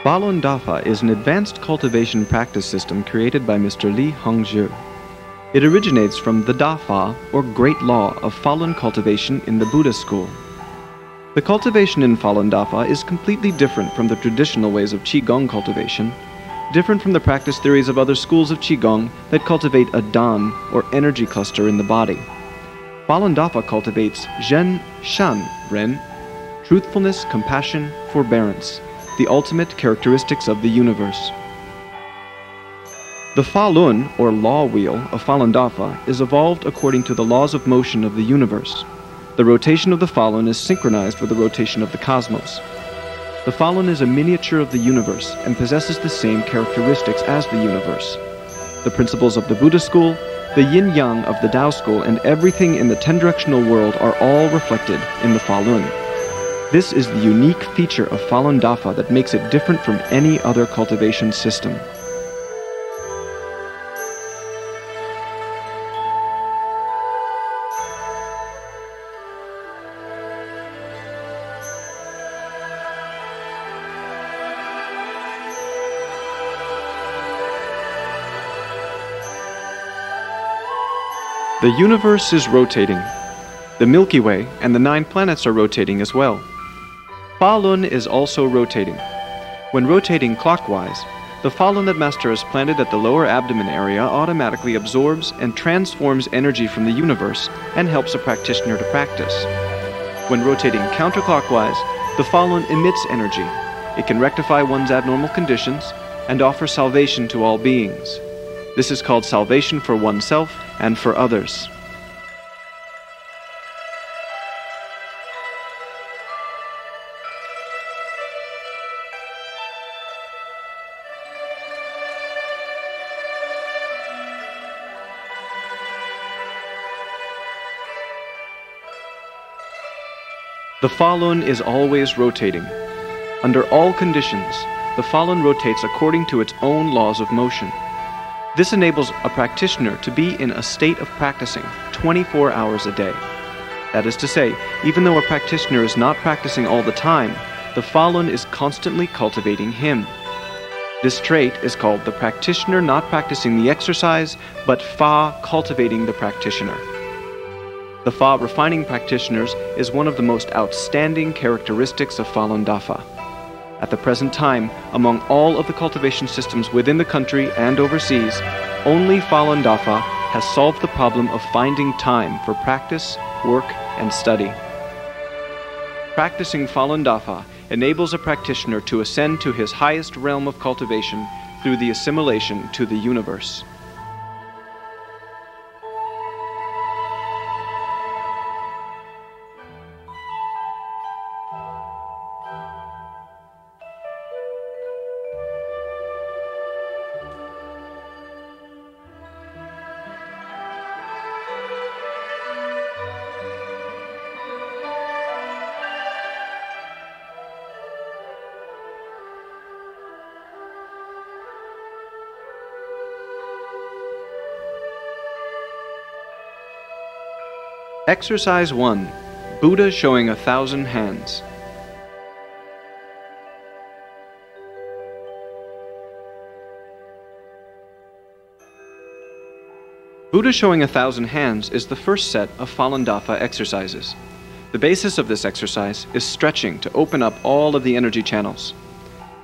Falun Dafa is an advanced cultivation practice system created by Mr. Li Hongzhi. It originates from the Dafa, or Great Law, of Falun cultivation in the Buddhist school. The cultivation in Falun Dafa is completely different from the traditional ways of Qigong cultivation, different from the practice theories of other schools of Qigong that cultivate a Dan, or energy cluster, in the body. Falun Dafa cultivates Zhen, Shan, Ren, truthfulness, compassion, forbearance, the ultimate characteristics of the universe. The Falun, or law wheel, of Falun Dafa is evolved according to the laws of motion of the universe. The rotation of the Falun is synchronized with the rotation of the cosmos. The Falun is a miniature of the universe and possesses the same characteristics as the universe. The principles of the Buddhist school, the yin-yang of the Tao school, and everything in the ten-directional world are all reflected in the Falun. This is the unique feature of Falun Dafa that makes it different from any other cultivation system. The universe is rotating. The Milky Way and the 9 planets are rotating as well. Falun is also rotating. When rotating clockwise, the Falun that Master has planted at the lower abdomen area automatically absorbs and transforms energy from the universe and helps a practitioner to practice. When rotating counterclockwise, the Falun emits energy. It can rectify one's abnormal conditions and offer salvation to all beings. This is called salvation for oneself and for others. The Falun is always rotating. Under all conditions, the Falun rotates according to its own laws of motion. This enables a practitioner to be in a state of practicing 24 hours a day. That is to say, even though a practitioner is not practicing all the time, the Falun is constantly cultivating him. This trait is called the practitioner not practicing the exercise, but Fa cultivating the practitioner. The Fa refining practitioners is one of the most outstanding characteristics of Falun Dafa. At the present time, among all of the cultivation systems within the country and overseas, only Falun Dafa has solved the problem of finding time for practice, work, and study. Practicing Falun Dafa enables a practitioner to ascend to his highest realm of cultivation through the assimilation to the universe. Exercise 1. Buddha showing 1,000 hands. Buddha showing 1,000 hands is the first set of Falun Dafa exercises. The basis of this exercise is stretching to open up all of the energy channels.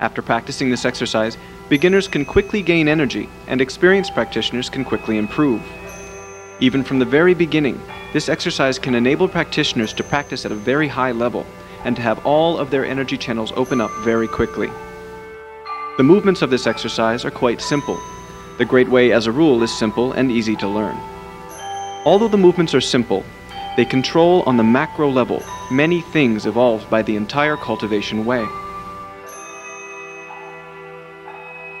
After practicing this exercise, beginners can quickly gain energy, and experienced practitioners can quickly improve. Even from the very beginning, this exercise can enable practitioners to practice at a very high level and to have all of their energy channels open up very quickly. The movements of this exercise are quite simple. The Great Way, as a rule, is simple and easy to learn. Although the movements are simple, they control on the macro level many things evolved by the entire cultivation way.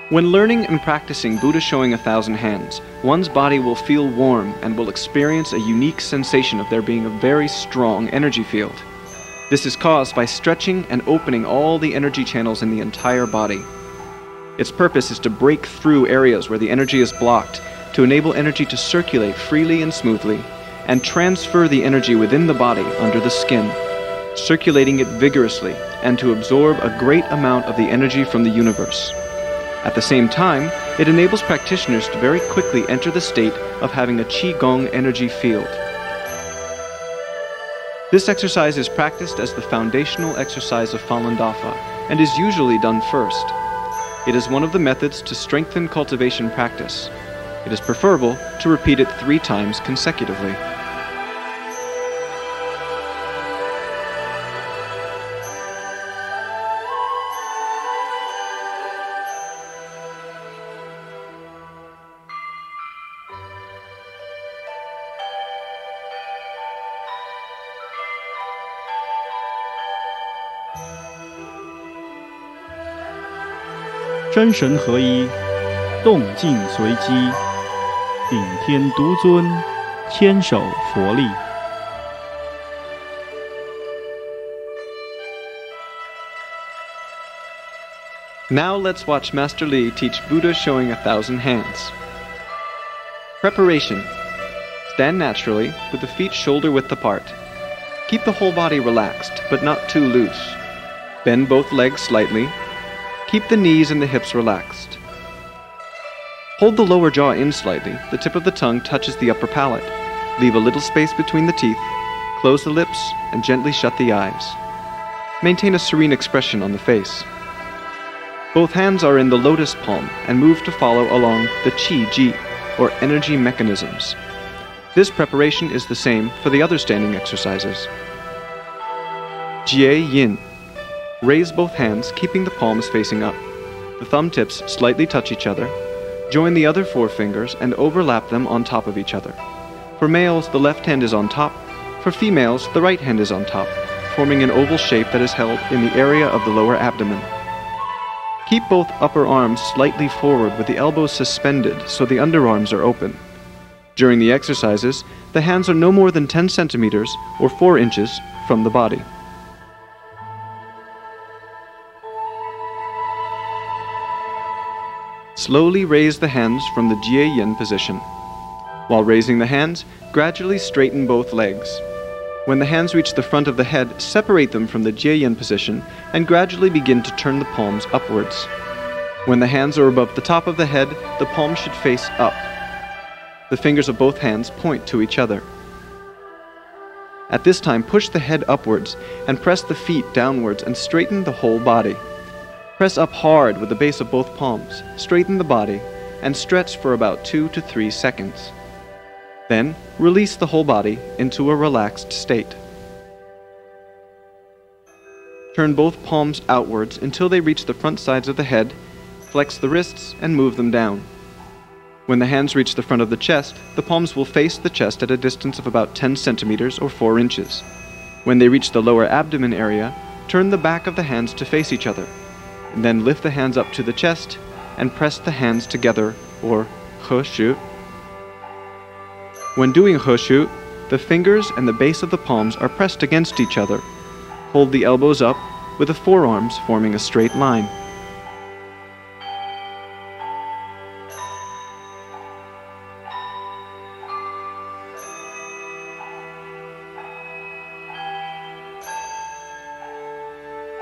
When learning and practicing Buddha showing 1,000 hands, one's body will feel warm and will experience a unique sensation of there being a very strong energy field. This is caused by stretching and opening all the energy channels in the entire body. Its purpose is to break through areas where the energy is blocked, to enable energy to circulate freely and smoothly, and transfer the energy within the body under the skin. circulating it vigorously and to absorb a great amount of the energy from the universe. At the same time, it enables practitioners to very quickly enter the state of having a Qigong energy field. This exercise is practiced as the foundational exercise of Falun Dafa and is usually done first. It is one of the methods to strengthen cultivation practice. It is preferable to repeat it 3 times consecutively.真神合一，动静随机，顶天独尊，千手佛力。Now let's watch Master Li teach Buddha showing 1,000 hands. Preparation. Stand naturally, with the feet shoulder-width apart. Keep the whole body relaxed, but not too loose. Bend both legs slightly. Keep the knees and the hips relaxed. Hold the lower jaw in slightly. The tip of the tongue touches the upper palate. Leave a little space between the teeth. Close the lips and gently shut the eyes. Maintain a serene expression on the face. Both hands are in the lotus palm and move to follow along the Qi Ji, or energy mechanisms. This preparation is the same for the other standing exercises. Jie Yin. Raise both hands, keeping the palms facing up. The thumb tips slightly touch each other. Join the other 4 fingers and overlap them on top of each other. For males, the left hand is on top. For females, the right hand is on top, forming an oval shape that is held in the area of the lower abdomen. Keep both upper arms slightly forward with the elbows suspended so the underarms are open. During the exercises, the hands are no more than 10 centimeters or 4 inches from the body. Slowly raise the hands from the Jie Yin position. While raising the hands, gradually straighten both legs. When the hands reach the front of the head, separate them from the Jie Yin position and gradually begin to turn the palms upwards. When the hands are above the top of the head, the palms should face up. The fingers of both hands point to each other. At this time, push the head upwards and press the feet downwards and straighten the whole body. Press up hard with the base of both palms, straighten the body, and stretch for about 2 to 3 seconds. Then, release the whole body into a relaxed state. Turn both palms outwards until they reach the front sides of the head, flex the wrists, and move them down. When the hands reach the front of the chest, the palms will face the chest at a distance of about 10 centimeters or 4 inches. When they reach the lower abdomen area, turn the back of the hands to face each other. And then lift the hands up to the chest and press the hands together, or he shu. When doing he shu, the fingers and the base of the palms are pressed against each other. Hold the elbows up with the forearms forming a straight line.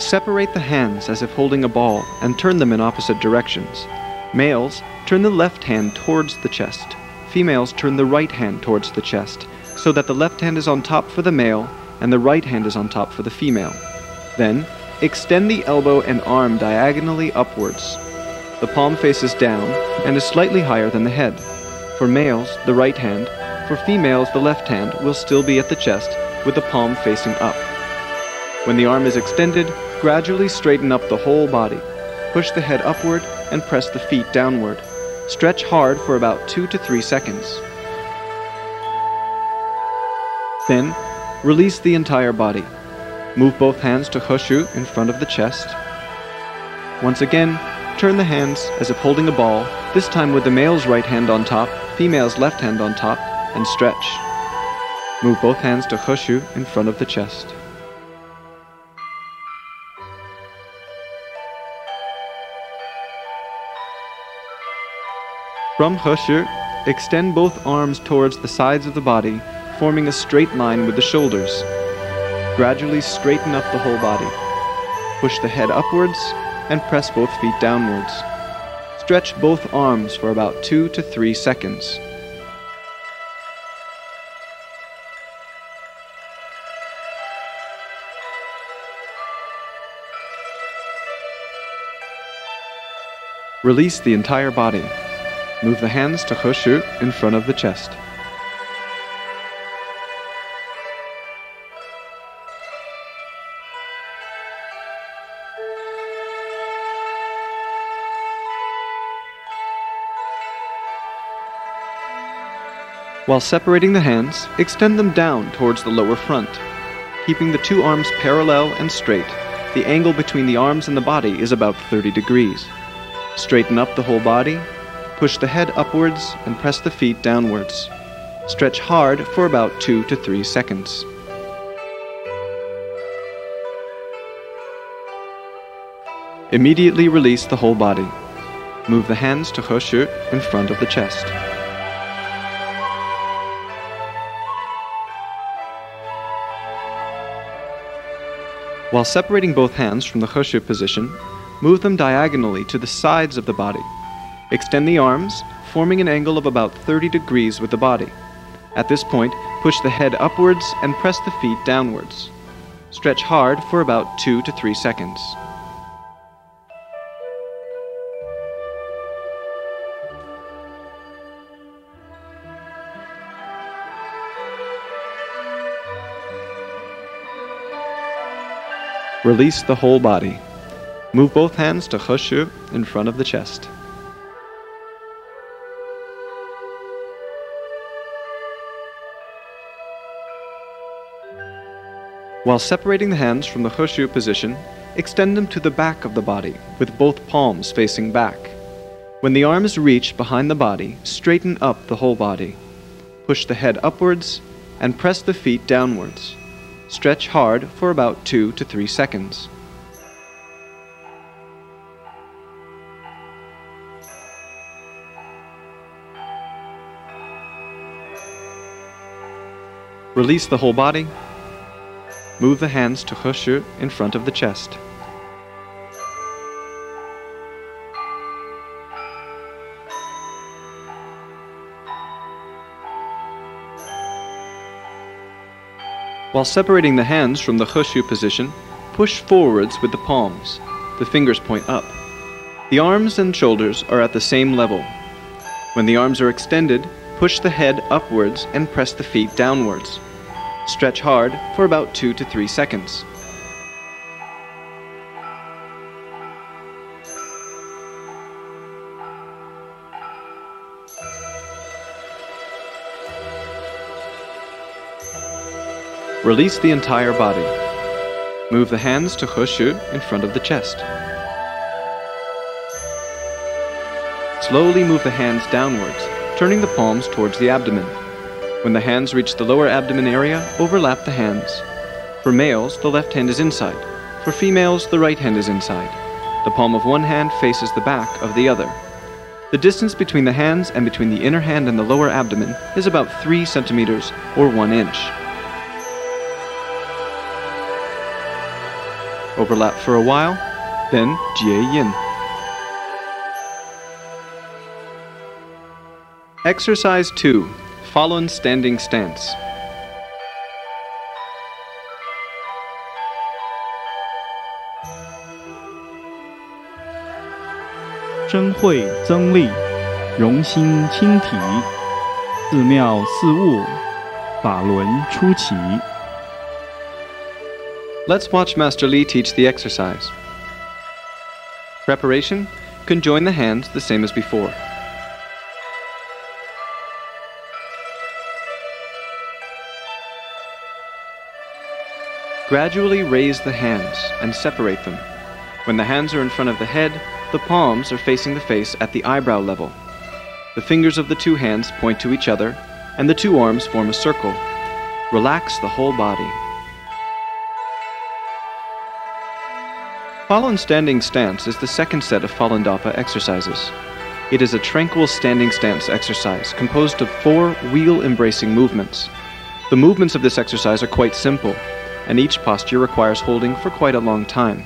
Separate the hands as if holding a ball and turn them in opposite directions. Males, turn the left hand towards the chest. Females turn the right hand towards the chest, so that the left hand is on top for the male and the right hand is on top for the female. Then, extend the elbow and arm diagonally upwards. The palm faces down and is slightly higher than the head. For males, the right hand. For females, the left hand will still be at the chest with the palm facing up. When the arm is extended, gradually straighten up the whole body. Push the head upward and press the feet downward. Stretch hard for about 2 to 3 seconds. Then, release the entire body. Move both hands to he shu in front of the chest. Once again, turn the hands as if holding a ball, this time with the male's right hand on top, female's left hand on top, and stretch. Move both hands to he shu in front of the chest. From he shu, extend both arms towards the sides of the body, forming a straight line with the shoulders. Gradually straighten up the whole body. Push the head upwards and press both feet downwards. Stretch both arms for about 2 to 3 seconds. Release the entire body. Move the hands to He Shu in front of the chest. While separating the hands, extend them down towards the lower front. Keeping the two arms parallel and straight, the angle between the arms and the body is about 30 degrees. Straighten up the whole body, push the head upwards and press the feet downwards. Stretch hard for about 2 to 3 seconds. Immediately release the whole body. Move the hands to He Shu in front of the chest. While separating both hands from the He Shu position, move them diagonally to the sides of the body. Extend the arms, forming an angle of about 30 degrees with the body. At this point, push the head upwards and press the feet downwards. Stretch hard for about 2 to 3 seconds. Release the whole body. Move both hands to He Shu in front of the chest. While separating the hands from the He Shu position, extend them to the back of the body, with both palms facing back. When the arms reach behind the body, straighten up the whole body. Push the head upwards and press the feet downwards. Stretch hard for about 2 to 3 seconds. Release the whole body. Move the hands to He Shu in front of the chest. While separating the hands from the He Shu position, push forwards with the palms. The fingers point up. The arms and shoulders are at the same level. When the arms are extended, push the head upwards and press the feet downwards. Stretch hard for about 2 to 3 seconds. Release the entire body. Move the hands to He Shu in front of the chest. Slowly move the hands downwards, turning the palms towards the abdomen. When the hands reach the lower abdomen area, overlap the hands. For males, the left hand is inside. For females, the right hand is inside. The palm of one hand faces the back of the other. The distance between the hands and between the inner hand and the lower abdomen is about 3 centimeters or 1 inch. Overlap for a while, then Jie Yin. Exercise 2. Falun standing stance. 真慧增力，容心清体，寺庙四物，法轮出奇。 Let's watch Master Li teach the exercise. Preparation: conjoin the hands the same as before. Gradually raise the hands and separate them. When the hands are in front of the head, the palms are facing the face at the eyebrow level. The fingers of the two hands point to each other, and the two arms form a circle. Relax the whole body. Falun standing stance is the second set of Falun Dafa exercises. It is a tranquil standing stance exercise composed of 4 wheel-embracing movements. The movements of this exercise are quite simple. and each posture requires holding for quite a long time.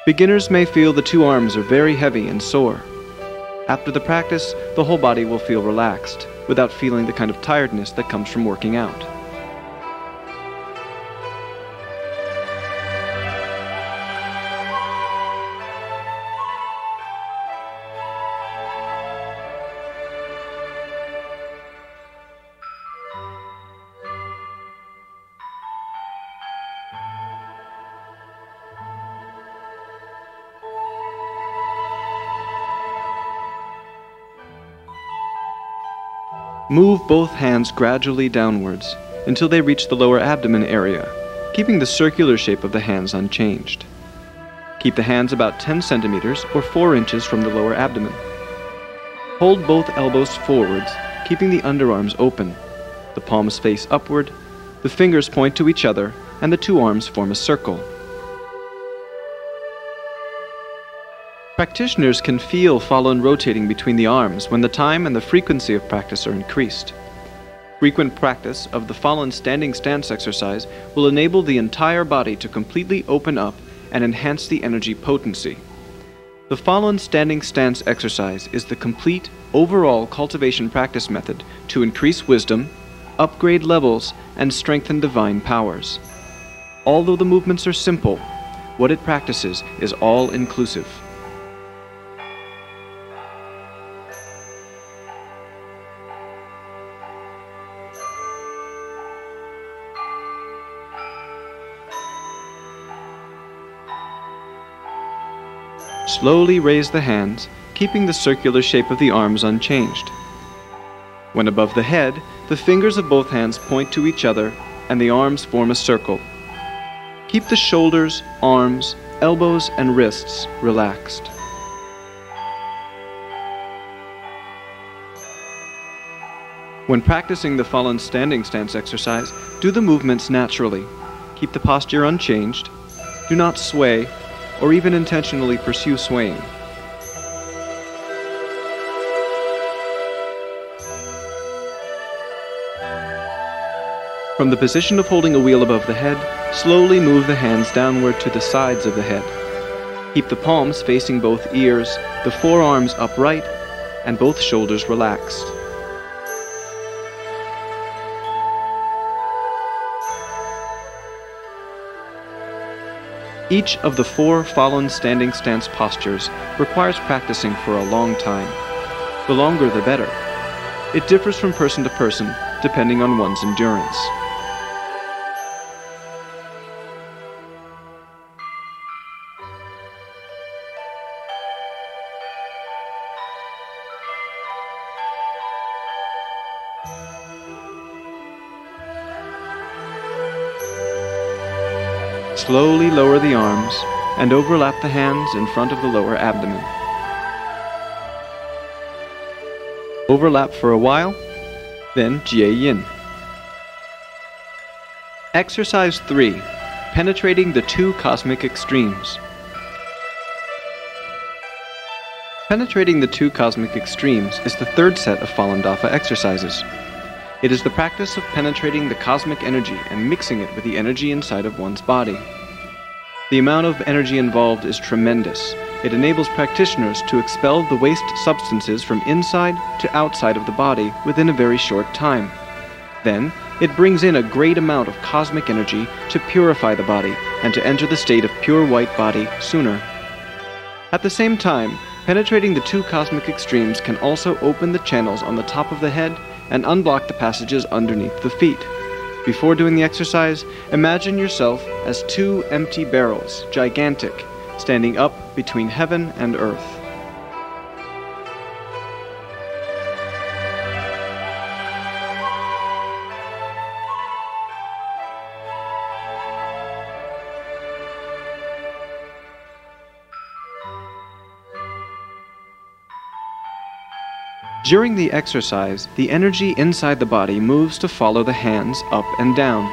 Beginners may feel the two arms are very heavy and sore. After the practice, the whole body will feel relaxed, without feeling the kind of tiredness that comes from working out. Move both hands gradually downwards until they reach the lower abdomen area, keeping the circular shape of the hands unchanged. Keep the hands about 10 centimeters or 4 inches from the lower abdomen. Hold both elbows forwards, keeping the underarms open. The palms face upward, the fingers point to each other, and the two arms form a circle. Practitioners can feel Falun rotating between the arms when the time and the frequency of practice are increased. Frequent practice of the Falun standing stance exercise will enable the entire body to completely open up and enhance the energy potency. The Falun standing stance exercise is the complete, overall cultivation practice method to increase wisdom, upgrade levels, and strengthen divine powers. Although the movements are simple, what it practices is all-inclusive. Slowly raise the hands, keeping the circular shape of the arms unchanged. When above the head, the fingers of both hands point to each other and the arms form a circle. Keep the shoulders, arms, elbows, and wrists relaxed. When practicing the Falun standing stance exercise, do the movements naturally. Keep the posture unchanged. Do not sway or even intentionally pursue swaying. From the position of holding a wheel above the head, slowly move the hands downward to the sides of the head. Keep the palms facing both ears, the forearms upright, and both shoulders relaxed. Each of the 4 Falun standing stance postures requires practicing for a long time. The longer the better. It differs from person to person, depending on one's endurance. Slowly lower the arms and overlap the hands in front of the lower abdomen. Overlap for a while, then Jie Yin. Exercise 3. Penetrating the 2 cosmic extremes. Penetrating the 2 cosmic extremes is the 3rd set of Falun Dafa exercises. It is the practice of penetrating the cosmic energy and mixing it with the energy inside of one's body. The amount of energy involved is tremendous. It enables practitioners to expel the waste substances from inside to outside of the body within a very short time. Then, it brings in a great amount of cosmic energy to purify the body and to enter the state of pure white body sooner. At the same time, penetrating the 2 cosmic extremes can also open the channels on the top of the head and unblock the passages underneath the feet. Before doing the exercise, imagine yourself as 2 empty barrels, gigantic, standing up between heaven and earth. During the exercise, the energy inside the body moves to follow the hands up and down.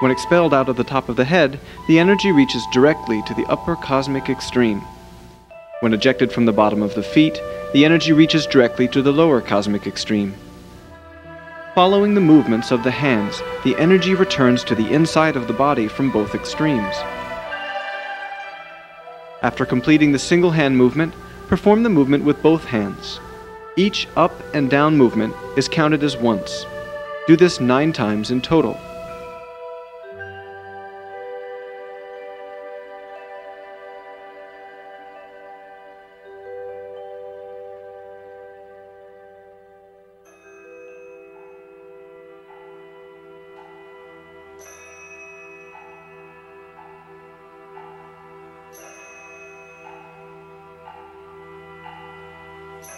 When expelled out of the top of the head, the energy reaches directly to the upper cosmic extreme. When ejected from the bottom of the feet, the energy reaches directly to the lower cosmic extreme. Following the movements of the hands, the energy returns to the inside of the body from both extremes. After completing the single hand movement, perform the movement with both hands. Each up and down movement is counted as once. Do this 9 times in total.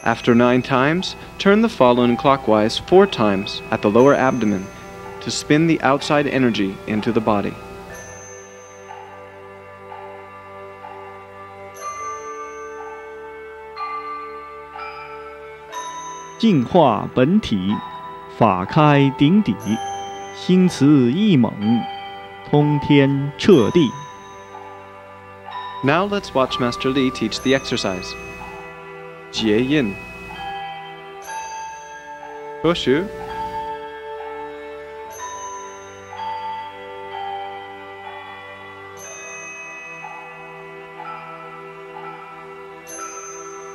After 9 times, turn the Falun clockwise 4 times at the lower abdomen to spin the outside energy into the body.净化本体，法开顶底，心慈意猛，通天彻地。 Now let's watch Master Li teach the exercise. Jie Yin. Goshu.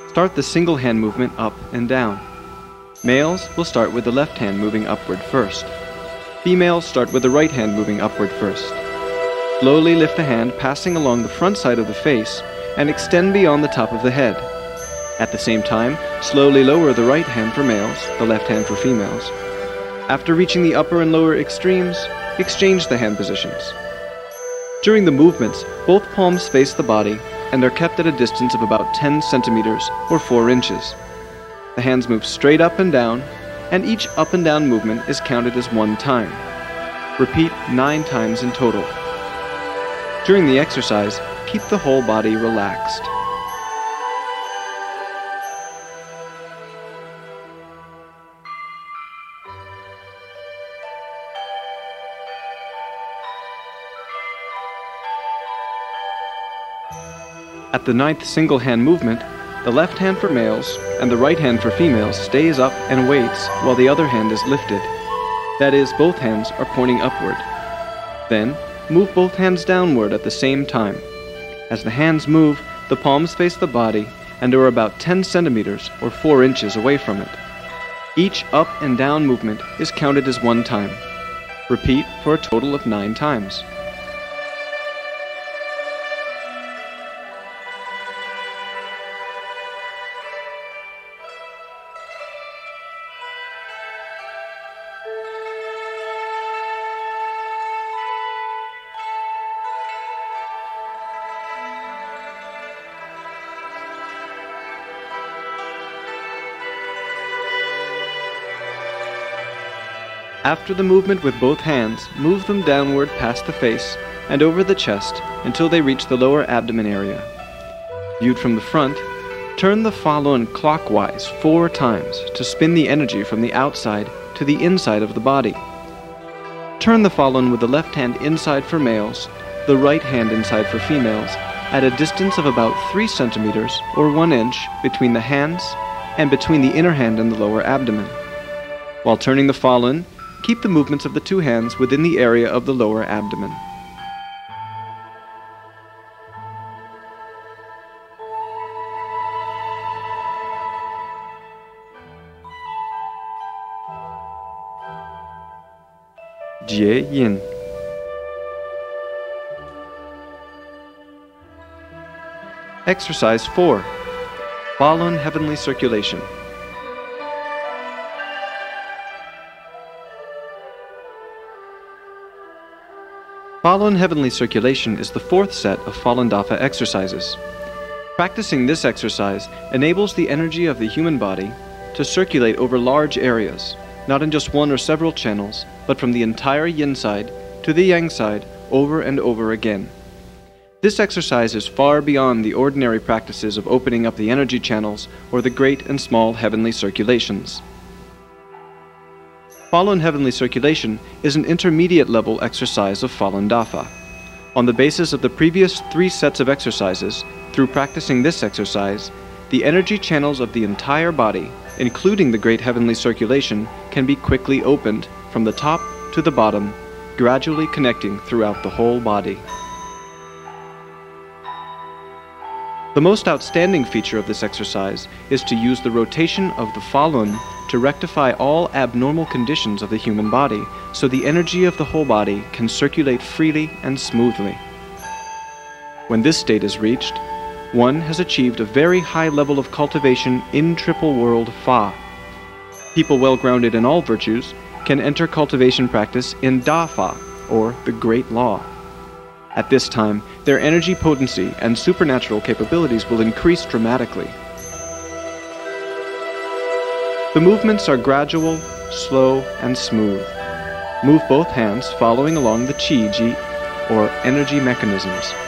Start the single hand movement up and down. Males will start with the left hand moving upward first. Females start with the right hand moving upward first. Slowly lift the hand passing along the front side of the face and extend beyond the top of the head. At the same time, slowly lower the right hand for males, the left hand for females. After reaching the upper and lower extremes, exchange the hand positions. During the movements, both palms face the body and are kept at a distance of about 10 centimeters or 4 inches. The hands move straight up and down, and each up and down movement is counted as 1 time. Repeat 9 times in total. During the exercise, keep the whole body relaxed. At the 9th single hand movement, the left hand for males and the right hand for females stays up and waits while the other hand is lifted. That is, both hands are pointing upward. Then, move both hands downward at the same time. As the hands move, the palms face the body and are about 10 centimeters or 4 inches away from it. Each up and down movement is counted as 1 time. Repeat for a total of 9 times. After the movement with both hands, move them downward past the face and over the chest until they reach the lower abdomen area. Viewed from the front, turn the Falun clockwise 4 times to spin the energy from the outside to the inside of the body. Turn the Falun with the left hand inside for males, the right hand inside for females, at a distance of about 3 centimeters or 1 inch between the hands and between the inner hand and the lower abdomen. While turning the Falun, keep the movements of the 2 hands within the area of the lower abdomen. Jie Yin. Exercise 4. Falun Heavenly Circulation. Falun Heavenly Circulation is the 4th set of Falun Dafa exercises. Practicing this exercise enables the energy of the human body to circulate over large areas, not in just one or several channels, but from the entire yin side to the yang side over and over again. This exercise is far beyond the ordinary practices of opening up the energy channels or the great and small heavenly circulations. Falun Heavenly Circulation is an intermediate level exercise of Falun Dafa. On the basis of the previous 3 sets of exercises, through practicing this exercise, the energy channels of the entire body, including the great heavenly circulation, can be quickly opened from the top to the bottom, gradually connecting throughout the whole body. The most outstanding feature of this exercise is to use the rotation of the Falun to rectify all abnormal conditions of the human body, so the energy of the whole body can circulate freely and smoothly. When this state is reached, one has achieved a very high level of cultivation in triple world Fa. People well grounded in all virtues can enter cultivation practice in Dafa, or the Great Law. At this time, their energy potency and supernatural capabilities will increase dramatically. The movements are gradual, slow, and smooth. Move both hands following along the Qi Ji, or energy mechanisms. "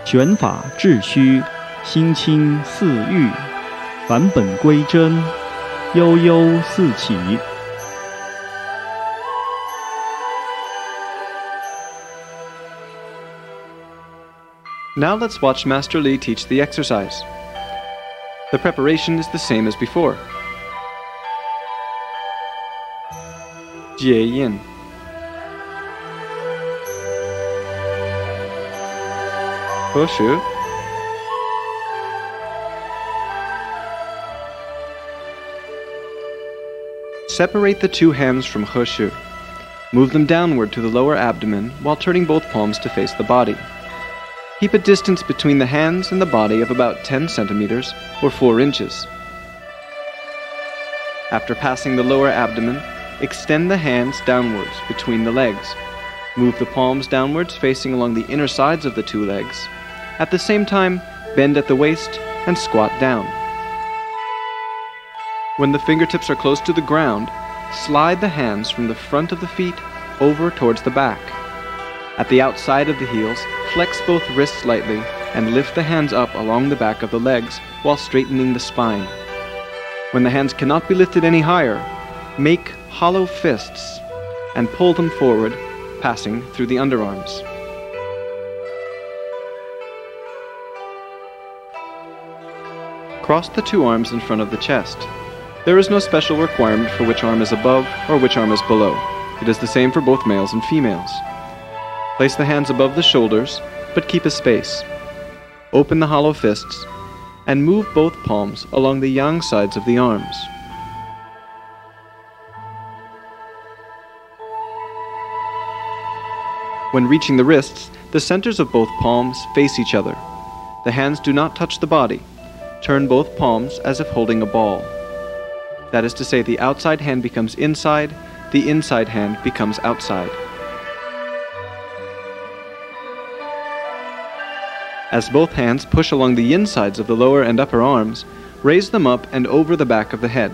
玄法致虚，心清似玉，返本归真，悠悠似起。" Now let's watch Master Li teach the exercise. The preparation is the same as before. Jie Yin. He Shu. Separate the two hands from He Shu. Move them downward to the lower abdomen while turning both palms to face the body. Keep a distance between the hands and the body of about 10 centimeters or 4 inches. After passing the lower abdomen, extend the hands downwards between the legs. Move the palms downwards facing along the inner sides of the two legs. At the same time, bend at the waist and squat down. When the fingertips are close to the ground, slide the hands from the front of the feet over towards the back. At the outside of the heels, flex both wrists slightly and lift the hands up along the back of the legs while straightening the spine. When the hands cannot be lifted any higher, make hollow fists and pull them forward, passing through the underarms. Cross the two arms in front of the chest. There is no special requirement for which arm is above or which arm is below. It is the same for both males and females. Place the hands above the shoulders, but keep a space. Open the hollow fists, and move both palms along the yang sides of the arms. When reaching the wrists, the centers of both palms face each other. The hands do not touch the body. Turn both palms as if holding a ball. That is to say, the outside hand becomes inside, the inside hand becomes outside. As both hands push along the insides of the lower and upper arms, raise them up and over the back of the head.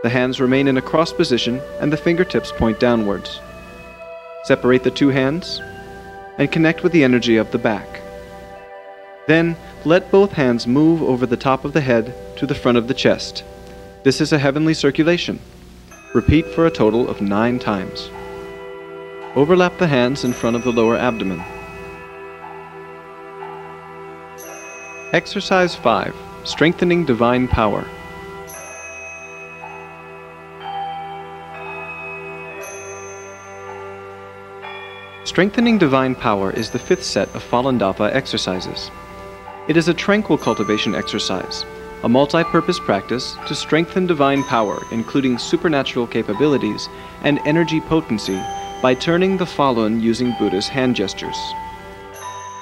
The hands remain in a cross position and the fingertips point downwards. Separate the two hands and connect with the energy of the back. Then, let both hands move over the top of the head to the front of the chest. This is a heavenly circulation. Repeat for a total of 9 times. Overlap the hands in front of the lower abdomen. Exercise 5. Strengthening Divine Power. Strengthening Divine Power is the 5th set of Falun Dafa exercises. It is a tranquil cultivation exercise, a multi-purpose practice to strengthen divine power, including supernatural capabilities and energy potency, by turning the Falun using Buddhist hand gestures.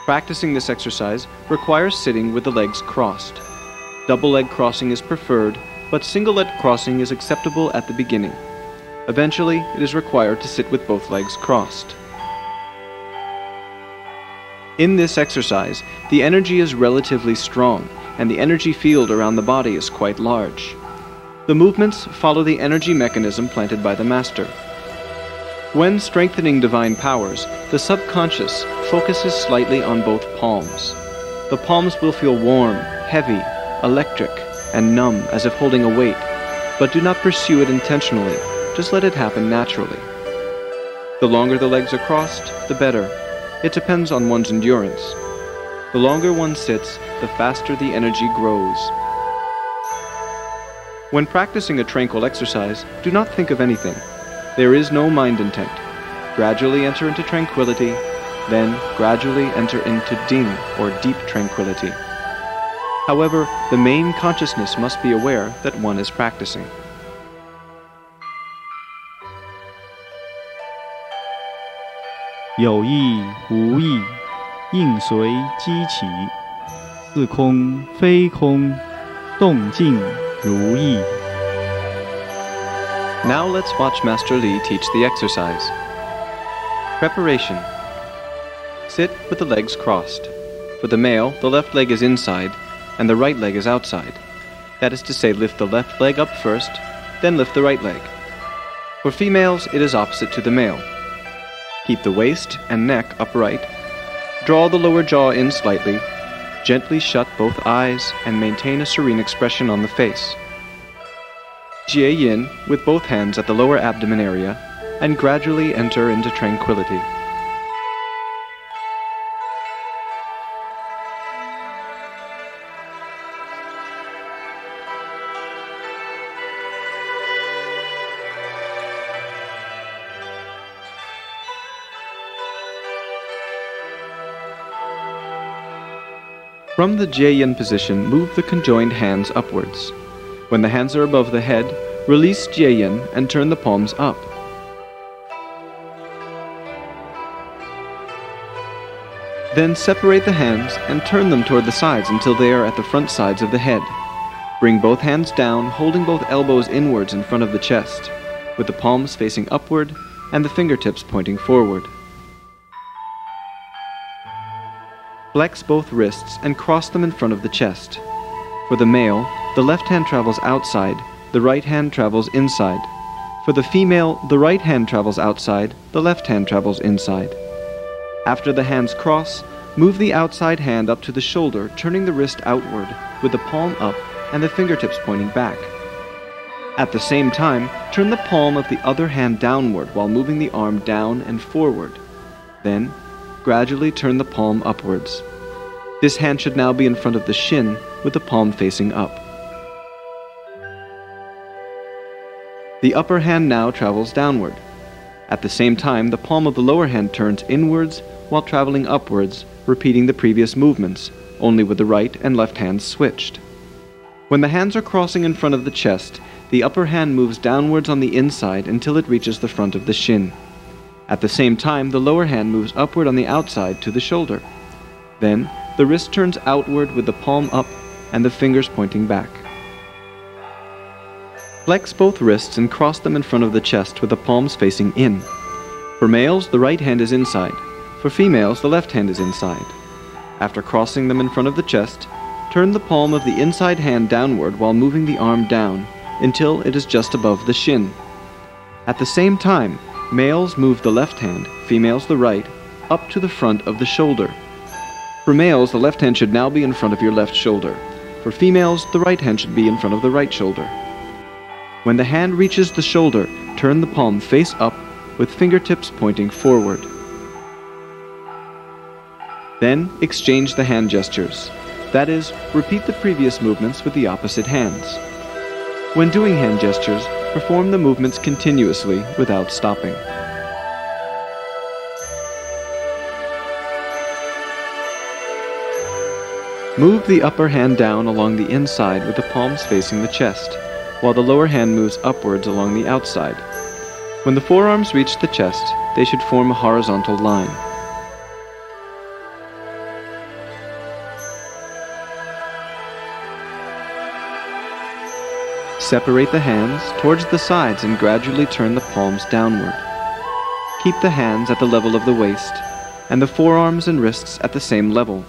Practicing this exercise requires sitting with the legs crossed. Double leg crossing is preferred, but single leg crossing is acceptable at the beginning. Eventually, it is required to sit with both legs crossed. In this exercise, the energy is relatively strong, and the energy field around the body is quite large. The movements follow the energy mechanism planted by the Master. When strengthening divine powers, the subconscious focuses slightly on both palms. The palms will feel warm, heavy, electric, and numb as if holding a weight, but do not pursue it intentionally, just let it happen naturally. The longer the legs are crossed, the better. It depends on one's endurance. The longer one sits, the faster the energy grows. When practicing a tranquil exercise, do not think of anything. There is no mind intent. Gradually enter into tranquility, then gradually enter into ding, or deep tranquility. However, the main consciousness must be aware that one is practicing. 有意无意，应随机起，似空非空，动静如意。 Now let's watch Master Li teach the exercise. Preparation. Sit with the legs crossed. For the male, the left leg is inside and the right leg is outside. That is to say, lift the left leg up first, then lift the right leg. For females, it is opposite to the male. Keep the waist and neck upright. Draw the lower jaw in slightly. Gently shut both eyes and maintain a serene expression on the face. Jie Yin with both hands at the lower abdomen area and gradually enter into tranquility. From the Jie Yin position, move the conjoined hands upwards. When the hands are above the head, release Jie Yin and turn the palms up. Then separate the hands and turn them toward the sides until they are at the front sides of the head. Bring both hands down, holding both elbows inwards in front of the chest, with the palms facing upward and the fingertips pointing forward. Flex both wrists and cross them in front of the chest. For the male, the left hand travels outside, the right hand travels inside. For the female, the right hand travels outside, the left hand travels inside. After the hands cross, move the outside hand up to the shoulder, turning the wrist outward, with the palm up and the fingertips pointing back. At the same time, turn the palm of the other hand downward while moving the arm down and forward. Then, gradually turn the palm upwards. This hand should now be in front of the shin, with the palm facing up. The upper hand now travels downward. At the same time, the palm of the lower hand turns inwards while traveling upwards, repeating the previous movements, only with the right and left hands switched. When the hands are crossing in front of the chest, the upper hand moves downwards on the inside until it reaches the front of the shin. At the same time, the lower hand moves upward on the outside to the shoulder. Then, the wrist turns outward with the palm up and the fingers pointing back. Flex both wrists and cross them in front of the chest with the palms facing in. For males, the right hand is inside. For females, the left hand is inside. After crossing them in front of the chest, turn the palm of the inside hand downward while moving the arm down until it is just above the shin. At the same time, males move the left hand, females the right, up to the front of the shoulder. For males, the left hand should now be in front of your left shoulder. For females, the right hand should be in front of the right shoulder. When the hand reaches the shoulder, turn the palm face up with fingertips pointing forward. Then, exchange the hand gestures. That is, repeat the previous movements with the opposite hands. When doing hand gestures, perform the movements continuously without stopping. Move the upper hand down along the inside with the palms facing the chest, while the lower hand moves upwards along the outside. When the forearms reach the chest, they should form a horizontal line. Separate the hands towards the sides and gradually turn the palms downward. Keep the hands at the level of the waist, and the forearms and wrists at the same level.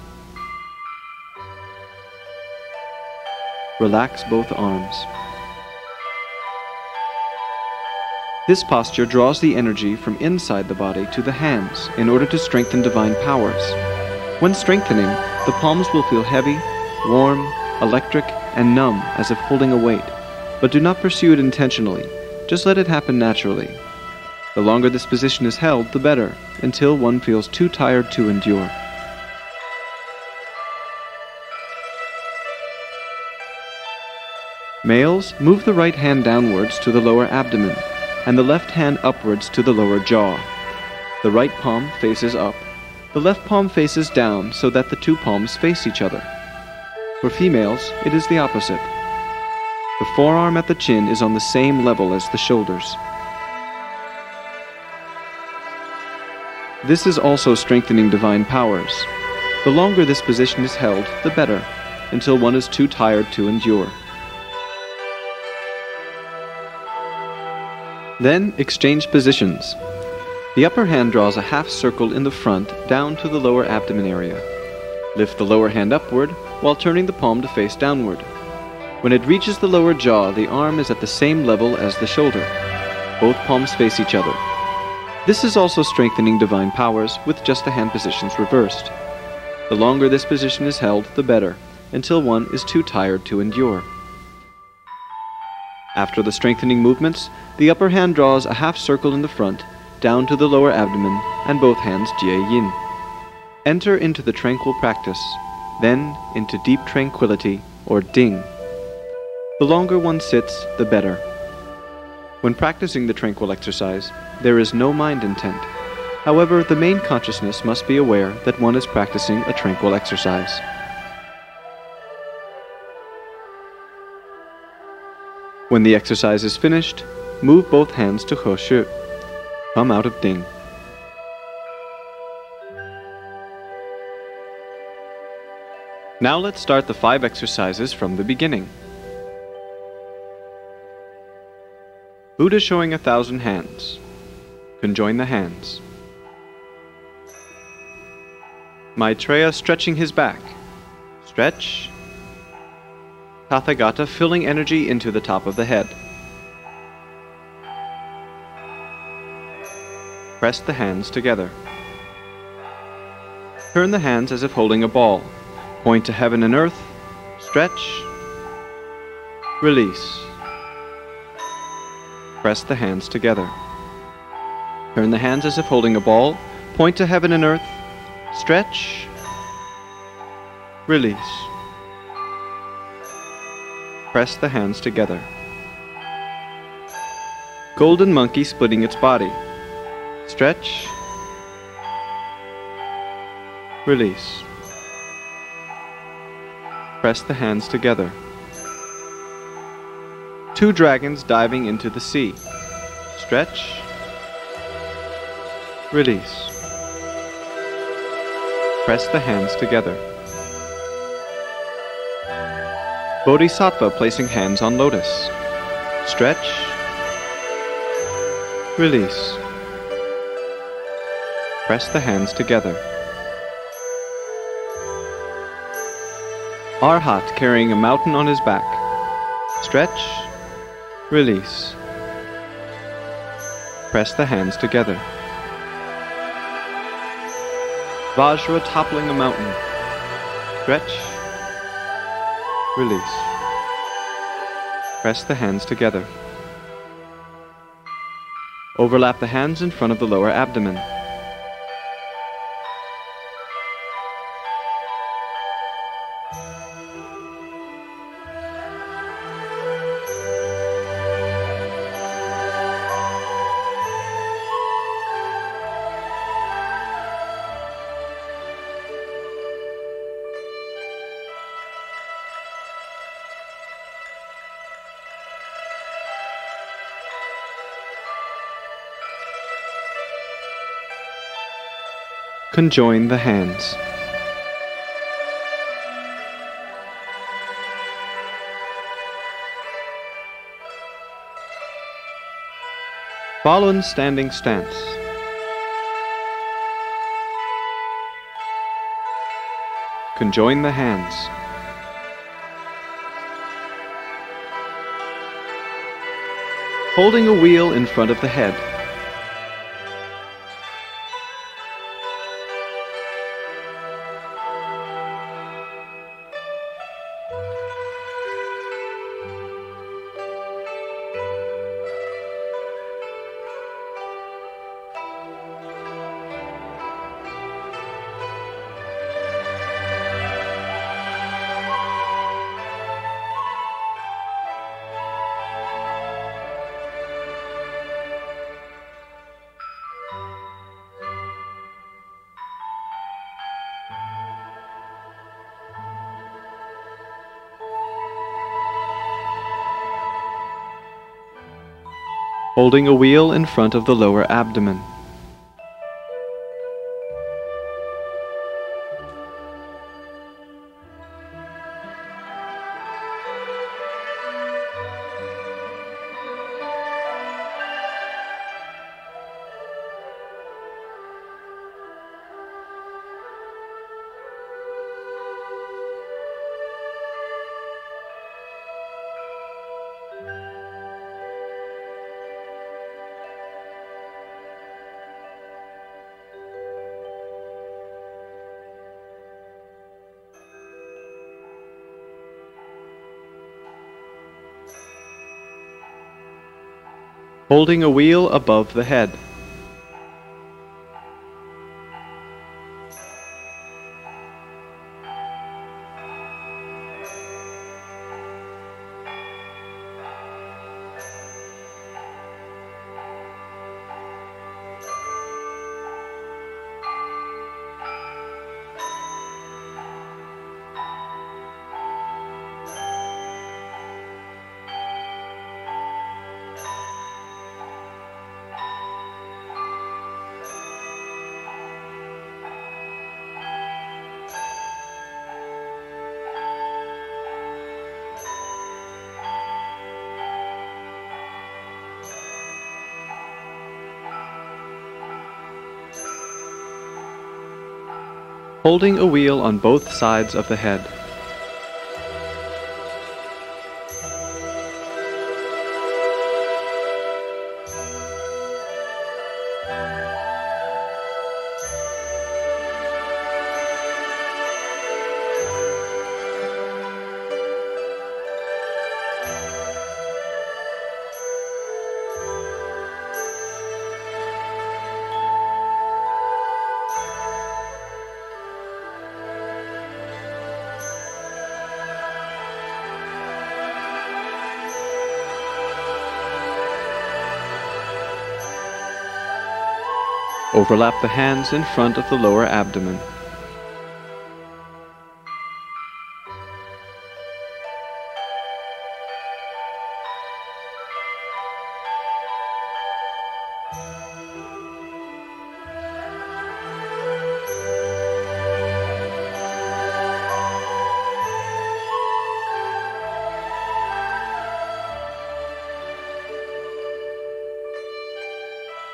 Relax both arms. This posture draws the energy from inside the body to the hands in order to strengthen divine powers. When strengthening, the palms will feel heavy, warm, electric, and numb as if holding a weight, but do not pursue it intentionally, just let it happen naturally. The longer this position is held, the better, until one feels too tired to endure. Males, move the right hand downwards to the lower abdomen, and the left hand upwards to the lower jaw. The right palm faces up. The left palm faces down so that the two palms face each other. For females, it is the opposite. The forearm at the chin is on the same level as the shoulders. This is also strengthening divine powers. The longer this position is held, the better, until one is too tired to endure. Then exchange positions. The upper hand draws a half circle in the front down to the lower abdomen area. Lift the lower hand upward while turning the palm to face downward. When it reaches the lower jaw, the arm is at the same level as the shoulder. Both palms face each other. This is also strengthening divine powers with just the hand positions reversed. The longer this position is held, the better, until one is too tired to endure. After the strengthening movements, the upper hand draws a half circle in the front, down to the lower abdomen, and both hands Jie Yin. Enter into the tranquil practice, then into deep tranquility, or Ding. The longer one sits, the better. When practicing the tranquil exercise, there is no mind intent. However, the main consciousness must be aware that one is practicing a tranquil exercise. When the exercise is finished, move both hands to He Shi. Come out of Ding. Now let's start the 5 exercises from the beginning. Buddha showing 1,000 hands. Conjoin the hands. Maitreya stretching his back. Stretch. Tathagata filling energy into the top of the head. Press the hands together. Turn the hands as if holding a ball. Point to heaven and earth. Stretch. Release. Press the hands together. Turn the hands as if holding a ball. Point to heaven and earth. Stretch. Release. Press the hands together. Golden monkey splitting its body. Stretch. Release. Press the hands together. 2 dragons diving into the sea. Stretch. Release. Press the hands together. Bodhisattva placing hands on lotus. Stretch. Release. Press the hands together. Arhat carrying a mountain on his back. Stretch. Release. Press the hands together. Vajra toppling a mountain. Stretch. Release. Press the hands together. Overlap the hands in front of the lower abdomen. Conjoin the hands. Falun standing stance. Conjoin the hands. Holding a wheel in front of the head. holding a wheel in front of the lower abdomen. Holding a wheel above the head. Holding a wheel on both sides of the head. Overlap the hands in front of the lower abdomen.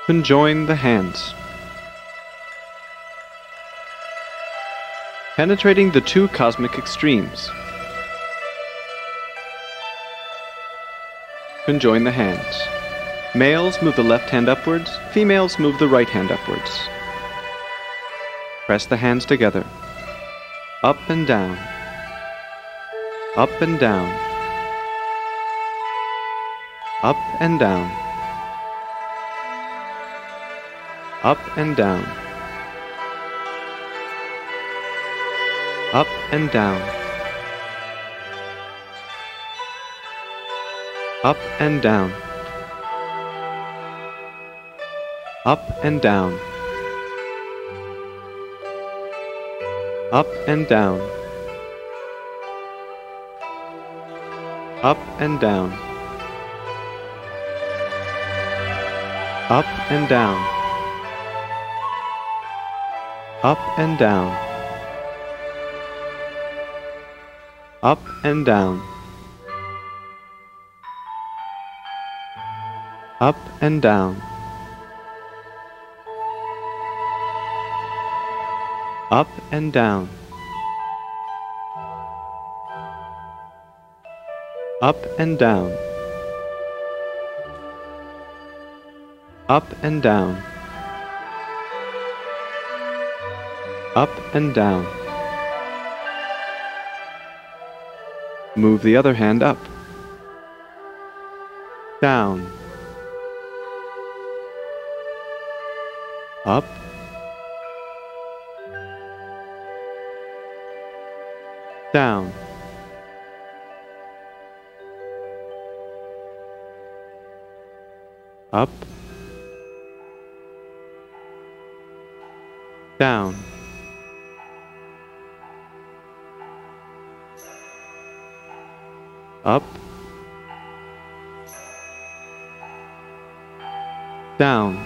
Conjoin the hands. Penetrating the two cosmic extremes. Conjoin the hands. Males move the left hand upwards, females move the right hand upwards. Press the hands together. Up and down. Up and down. Up and down. Up and down. Up and down. Up and down. Up and down. Up and down. Up and down. Up and down. Up and down. Up and down. Up and down. Up and down. Up and down. Up and down. Up and down. Move the other hand up. Down. Up. Down. Up. Down. Up. down,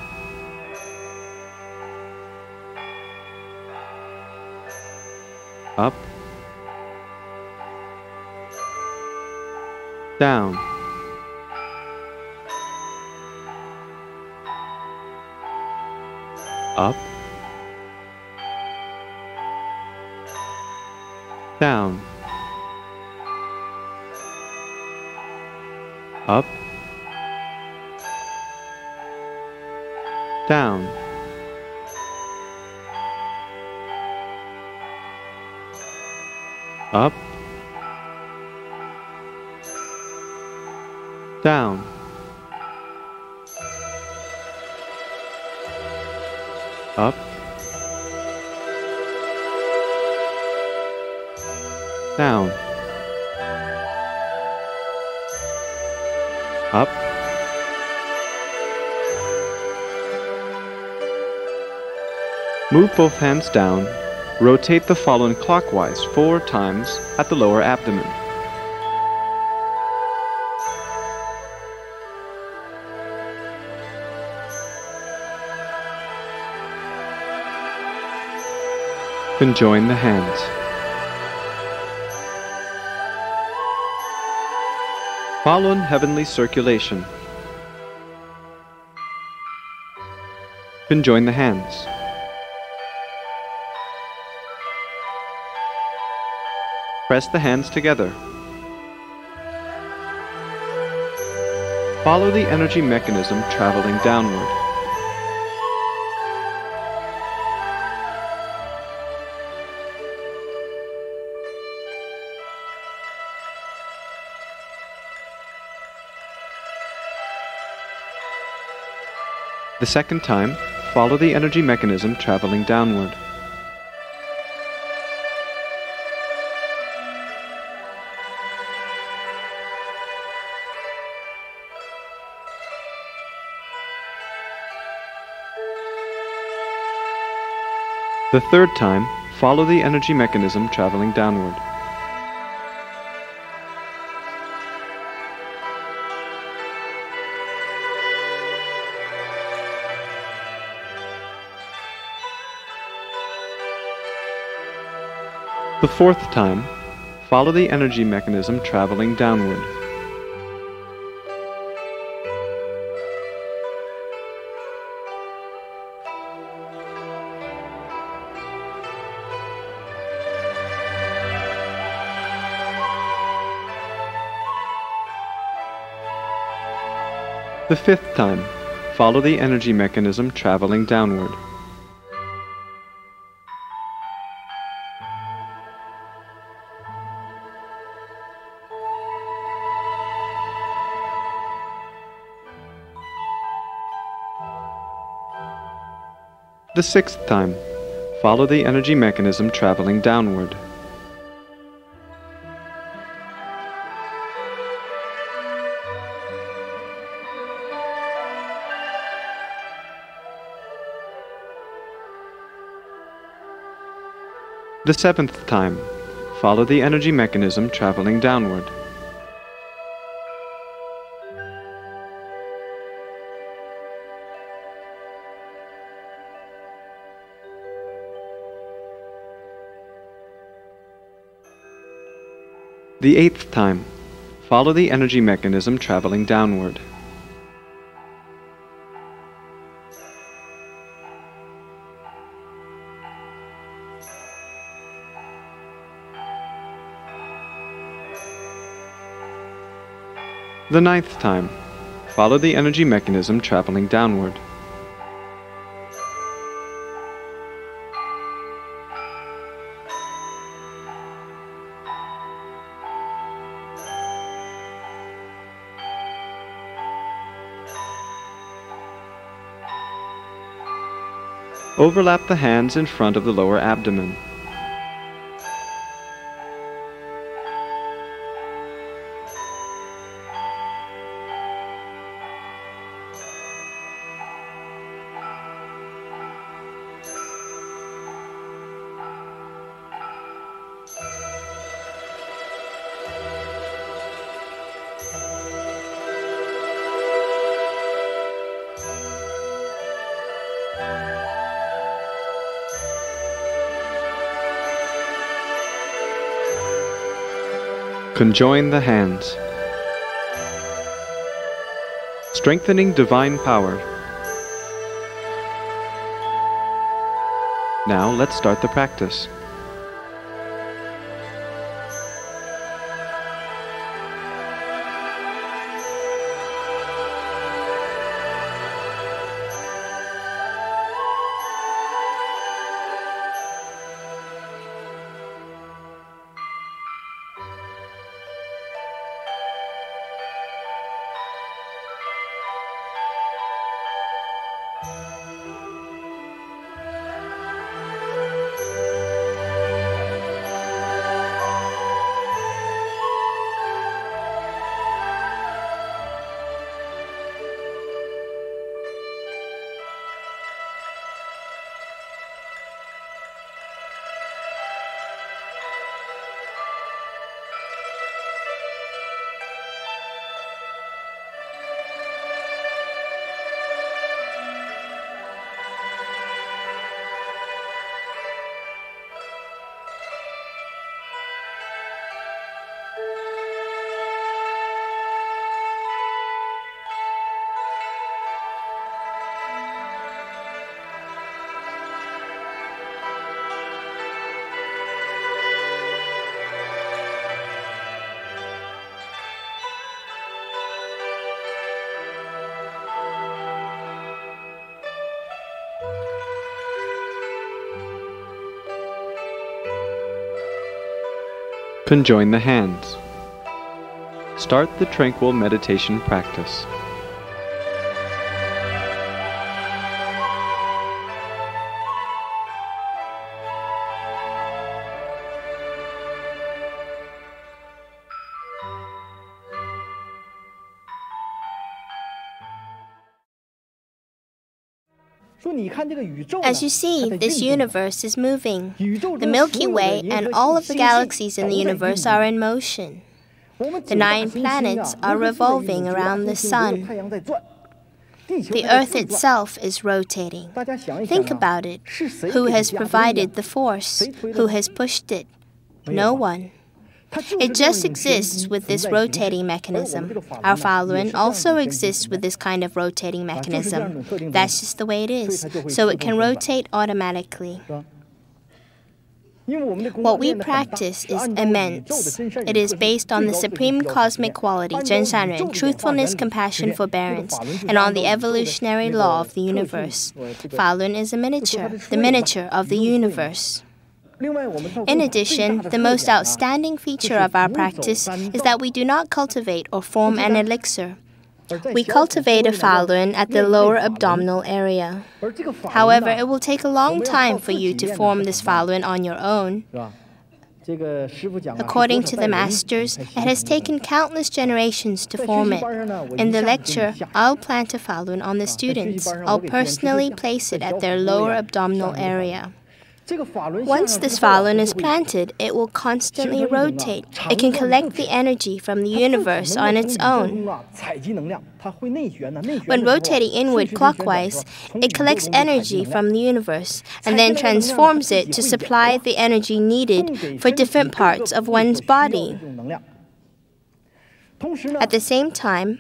up, down, up, down, up, down, up, down, up, down, up, move both hands down. Rotate the Falun clockwise 4 times at the lower abdomen. Conjoin the hands. Falun heavenly circulation. Conjoin the hands. Press the hands together. Follow the energy mechanism traveling downward. The second time, follow the energy mechanism traveling downward. The third time, follow the energy mechanism traveling downward. The fourth time, follow the energy mechanism traveling downward. The fifth time, follow the energy mechanism traveling downward. The sixth time, follow the energy mechanism traveling downward. The seventh time, follow the energy mechanism traveling downward. The eighth time, follow the energy mechanism traveling downward. The ninth time, follow the energy mechanism traveling downward. Overlap the hands in front of the lower abdomen. Conjoin the hands. Strengthening divine power. Now let's start the practice. Conjoin the hands. Start the tranquil meditation practice. As you see, this universe is moving. The Milky Way and all of the galaxies in the universe are in motion. The 9 planets are revolving around the sun. The Earth itself is rotating. Think about it. Who has provided the force? Who has pushed it? No one. It just exists with this rotating mechanism. Our Falun also exists with this kind of rotating mechanism. That's just the way it is. So it can rotate automatically. What we practice is immense. It is based on the supreme cosmic quality, 真善人, truthfulness, compassion, forbearance, and on the evolutionary law of the universe. Falun is a miniature, the miniature of the universe. In addition, the most outstanding feature of our practice is that we do not cultivate or form an elixir. We cultivate a Falun at the lower abdominal area. However, it will take a long time for you to form this Falun on your own. According to the masters, it has taken countless generations to form it. In the lecture, I'll plant a Falun on the students. I'll personally place it at their lower abdominal area. Once this Falun is planted, it will constantly rotate. It can collect the energy from the universe on its own. When rotating inward clockwise, it collects energy from the universe and then transforms it to supply the energy needed for different parts of one's body. At the same time,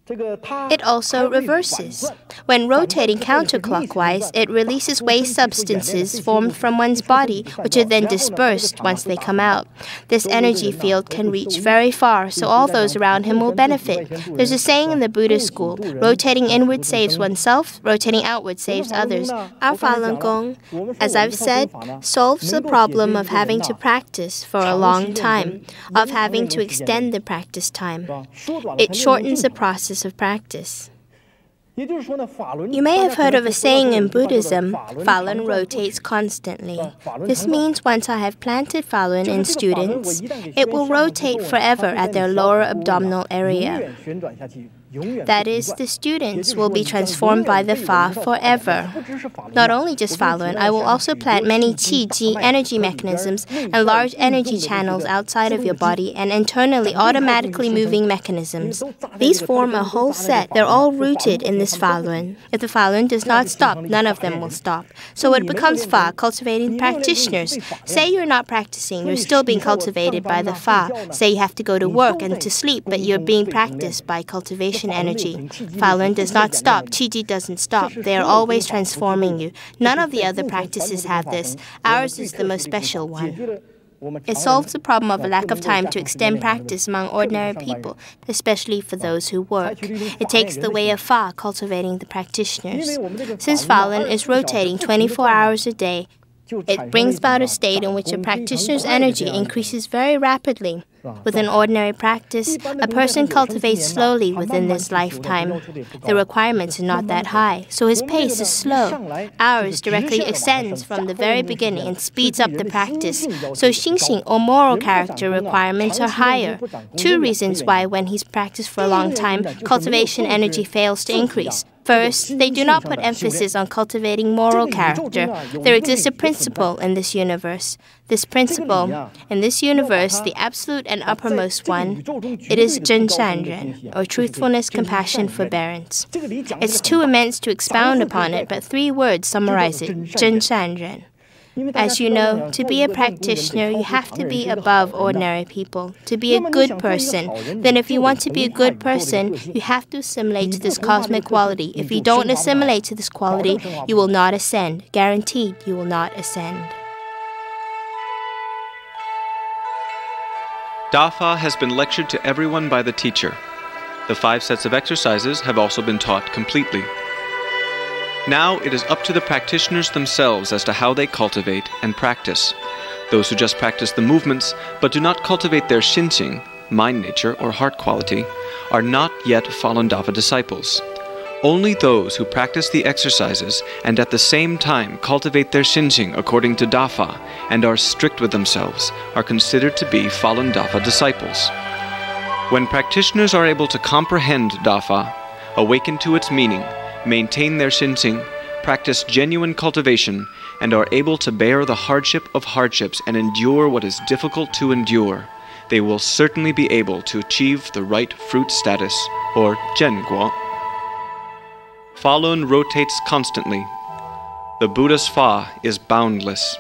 it also reverses. When rotating counterclockwise, it releases waste substances formed from one's body, which are then dispersed once they come out. This energy field can reach very far, so all those around him will benefit. There's a saying in the Buddhist school, rotating inward saves oneself, rotating outward saves others. Our Falun Gong, as I've said, solves the problem of having to practice for a long time, of having to extend the practice time. It shortens the process of practice. You may have heard of a saying in Buddhism, Falun rotates constantly. This means once I have planted Falun in students, it will rotate forever at their lower abdominal area. That is, the students will be transformed by the Fa forever. Not only just Falun, I will also plant many qi ji energy mechanisms and large energy channels outside of your body and internally automatically moving mechanisms. These form a whole set. They're all rooted in this Falun. If the Falun does not stop, none of them will stop. So it becomes Fa, cultivating practitioners. Say you're not practicing, you're still being cultivated by the Fa. Say you have to go to work and to sleep, but you're being practiced by cultivation energy. Falun does not stop. Qi ji doesn't stop. They are always transforming you. None of the other practices have this. Ours is the most special one. It solves the problem of a lack of time to extend practice among ordinary people, especially for those who work. It takes the way of Fa, cultivating the practitioners. Since Falun is rotating 24 hours a day, it brings about a state in which a practitioner's energy increases very rapidly. With an ordinary practice, a person cultivates slowly within this lifetime. The requirements are not that high, so his pace is slow. Ours directly ascends from the very beginning and speeds up the practice, so xingxing or moral character requirements are higher. Two reasons why when he's practiced for a long time, cultivation energy fails to increase. First, they do not put emphasis on cultivating moral character. There exists a principle in this universe. This principle, in this universe, the absolute and uppermost one, it is zhen shan ren, or truthfulness, compassion, forbearance. It's too immense to expound upon it, but 3 words summarize it, zhen shan ren. As you know, to be a practitioner, you have to be above ordinary people, to be a good person. Then if you want to be a good person, you have to assimilate to this cosmic quality. If you don't assimilate to this quality, you will not ascend. Guaranteed, you will not ascend. Dafa has been lectured to everyone by the teacher. The 5 sets of exercises have also been taught completely. Now it is up to the practitioners themselves as to how they cultivate and practice. Those who just practice the movements but do not cultivate their xinqing, mind nature or heart quality, are not yet Falun Dafa disciples. Only those who practice the exercises and at the same time cultivate their xinqing according to Dafa and are strict with themselves are considered to be Falun Dafa disciples. When practitioners are able to comprehend Dafa, awaken to its meaning, maintain their xinqing, practice genuine cultivation, and are able to bear the hardship of hardships and endure what is difficult to endure, they will certainly be able to achieve the right fruit status, or Zhenguo. Falun rotates constantly. The Buddha's Fa is boundless.